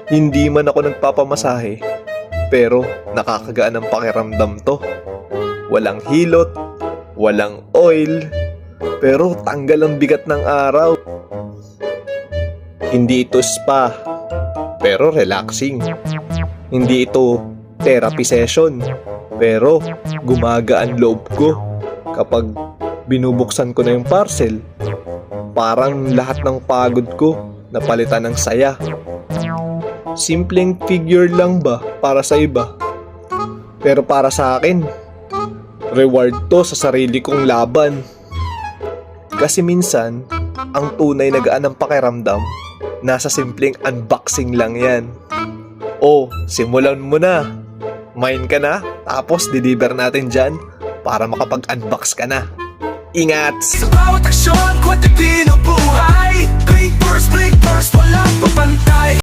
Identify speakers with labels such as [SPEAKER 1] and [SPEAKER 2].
[SPEAKER 1] Hindi man ako nagpapamasahe, pero nakakagaan ang pakiramdam to. Walang hilot, walang oil, pero tanggal ang bigat ng araw. Hindi ito spa, pero relaxing. Hindi ito therapy session, pero gumagaan loob ko kapag binubuksan ko na yung parcel. Parang lahat ng pagod ko napalitan ng saya. Simpleng figure lang ba para sa iba? Pero para sa akin, reward to sa sarili kong laban. Kasi minsan, ang tunay na gaan ng pakiramdam, nasa simpleng unboxing lang yan. O, simulan mo na. Mine ka na, tapos deliver natin dyan para makapag-unbox ka na. Ingat!
[SPEAKER 2] Sa bawat aksyon, kwento binubuhay. Blink burst, walang papantay.